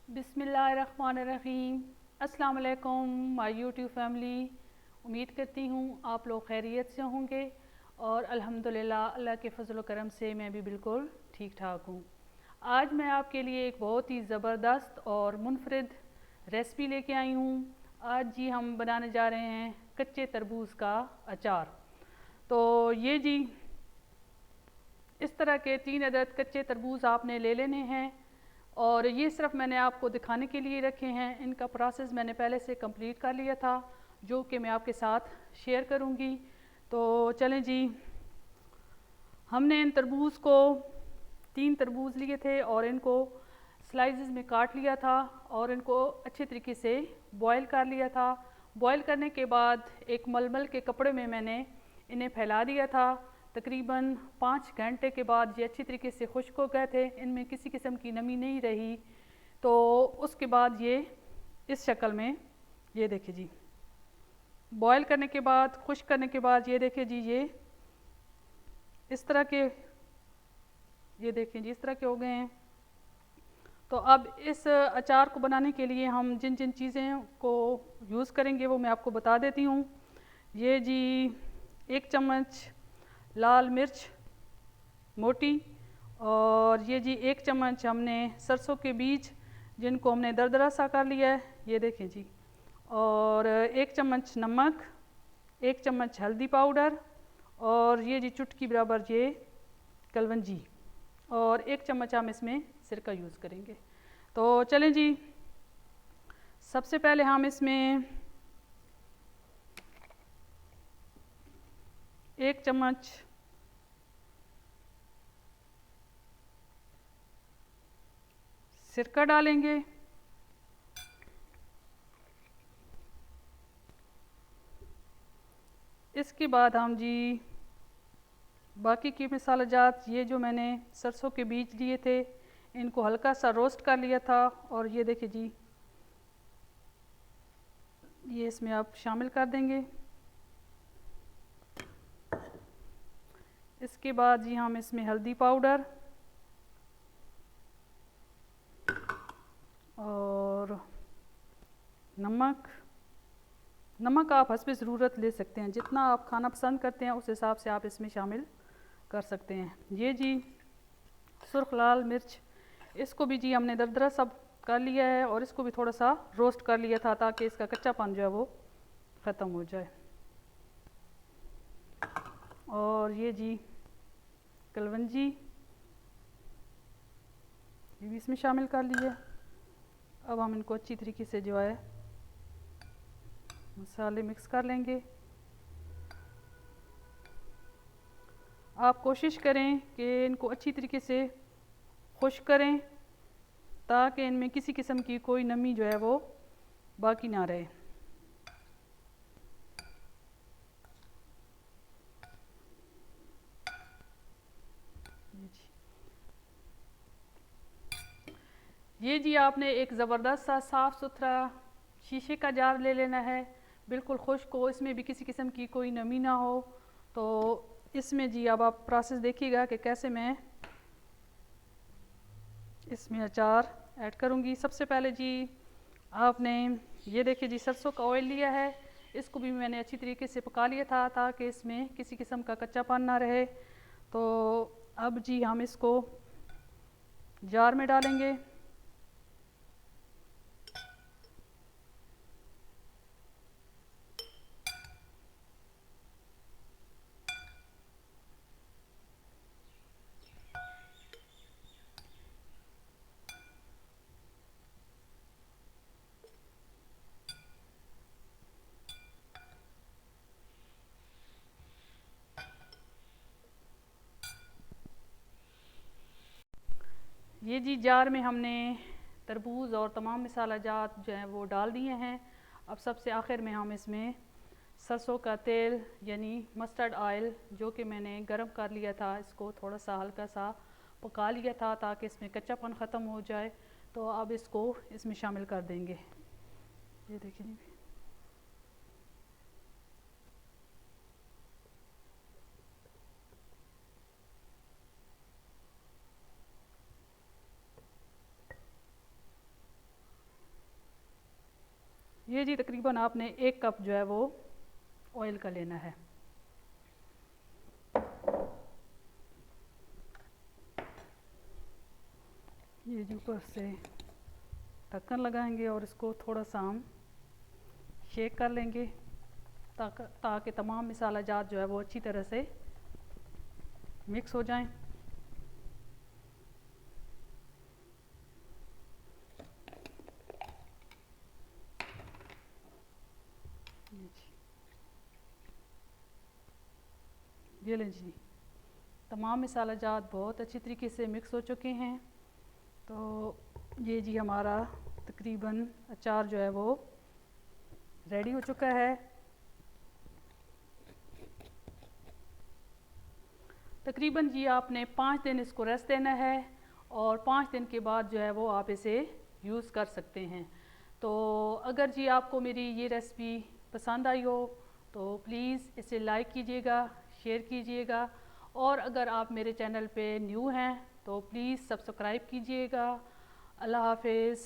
बिस्मिल्लाहिर्रहमानिर्रहीम। अस्सलाम वालेकुम माय यूट्यूब फैमिली। उम्मीद करती हूँ आप लोग खैरियत से होंगे और अल्हम्दुलिल्लाह अल्लाह के फ़ज़ल व करम से मैं भी बिल्कुल ठीक ठाक हूँ। आज मैं आपके लिए एक बहुत ही ज़बरदस्त और मुनफरिद रेसिपी लेके आई हूँ। आज जी हम बनाने जा रहे हैं कच्चे तरबूज का अचार। तो ये जी इस तरह के 3 अदद कच्चे तरबूज आपने ले लेने हैं और ये सिर्फ मैंने आपको दिखाने के लिए रखे हैं। इनका प्रोसेस मैंने पहले से कंप्लीट कर लिया था, जो कि मैं आपके साथ शेयर करूँगी। तो चलें जी, हमने इन तरबूज को 3 तरबूज लिए थे और इनको स्लाइसेस में काट लिया था और इनको अच्छे तरीके से बॉयल कर लिया था। बॉयल करने के बाद एक मलमल के कपड़े में मैंने इन्हें फैला दिया था। तकरीबन 5 घंटे के बाद ये अच्छी तरीके से खुश्क हो गए थे, इनमें किसी किस्म की नमी नहीं रही। तो उसके बाद ये इस शक्ल में, ये देखिए जी, बॉयल करने के बाद, खुश्क करने के बाद ये देखिए जी, ये इस तरह के, ये देखें जी, इस तरह के हो गए हैं। तो अब इस अचार को बनाने के लिए हम जिन जिन चीज़ें को यूज़ करेंगे वो मैं आपको बता देती हूँ। ये जी 1 चम्मच लाल मिर्च मोटी, और ये जी 1 चम्मच हमने सरसों के बीज जिनको हमने दरदरा सा कर लिया है, ये देखें जी, और 1 चम्मच नमक, 1 चम्मच हल्दी पाउडर, और ये जी चुटकी बराबर ये कलवंजी, और 1 चम्मच हम इसमें सिरका यूज़ करेंगे। तो चलें जी, सबसे पहले हम इसमें 1 चम्मच सिरका डालेंगे। इसके बाद हम जी बाकी के मसाला जात, ये जो मैंने सरसों के बीज लिए थे इनको हल्का सा रोस्ट कर लिया था, और ये देखिए जी, ये इसमें आप शामिल कर देंगे। इसके बाद जी हम इसमें हल्दी पाउडर और नमक आप हस्बे ज़रूरत ले सकते हैं, जितना आप खाना पसंद करते हैं उस हिसाब से आप इसमें शामिल कर सकते हैं। ये जी सुर्ख लाल मिर्च, इसको भी जी हमने दरदरा सब कर लिया है और इसको भी थोड़ा सा रोस्ट कर लिया था ताकि इसका कच्चापन जो है वो ख़त्म हो जाए। और ये जी कलवंजी, ये भी इसमें शामिल कर लिया। अब हम इनको अच्छी तरीके से जो है मसाले मिक्स कर लेंगे। आप कोशिश करें कि इनको अच्छी तरीके से खुश्क करें ताकि इनमें किसी किस्म की कोई नमी जो है वो बाकी ना रहे। ये जी आपने एक ज़बरदस्त सा साफ़ सुथरा शीशे का जार ले लेना है, बिल्कुल खुश्क हो, इसमें भी किसी किस्म की कोई नमी ना हो। तो इसमें जी अब आप प्रोसेस देखिएगा कि कैसे मैं इसमें अचार ऐड करूँगी। सबसे पहले जी आपने ये देखिए जी सरसों का ऑयल लिया है, इसको भी मैंने अच्छी तरीके से पका लिया था ताकि इसमें किसी किस्म का कच्चापन ना रहे। तो अब जी हम इसको जार में डालेंगे। ये जी जार में हमने तरबूज और तमाम मसाला जात जो हैं वो डाल दिए हैं। अब सबसे आखिर में हम इसमें सरसों का तेल यानी मस्टर्ड ऑयल जो कि मैंने गरम कर लिया था, इसको थोड़ा सा हल्का सा पका लिया था ताकि इसमें कच्चापन ख़त्म हो जाए। तो अब इसको इसमें शामिल कर देंगे। ये देखिए, ये जी तकरीबन आपने 1 कप जो है वो ऑयल का लेना है। ये जी ऊपर से ढक्कन लगाएंगे और इसको थोड़ा सा हम शेक कर लेंगे ताकि तमाम मसाला जात जो है वो अच्छी तरह से मिक्स हो जाएं। ये लें जी, तमाम मसाला जात बहुत अच्छी तरीके से मिक्स हो चुके हैं। तो ये जी हमारा तकरीबन अचार जो है वो रेडी हो चुका है। तकरीबन जी आपने 5 दिन इसको रेस्ट देना है और 5 दिन के बाद जो है वो आप इसे यूज़ कर सकते हैं। तो अगर जी आपको मेरी ये रेसिपी पसंद आई हो तो प्लीज़ इसे लाइक कीजिएगा, शेयर कीजिएगा और अगर आप मेरे चैनल पे न्यू हैं तो प्लीज़ सब्सक्राइब कीजिएगा। अल्लाह हाफ़िज़।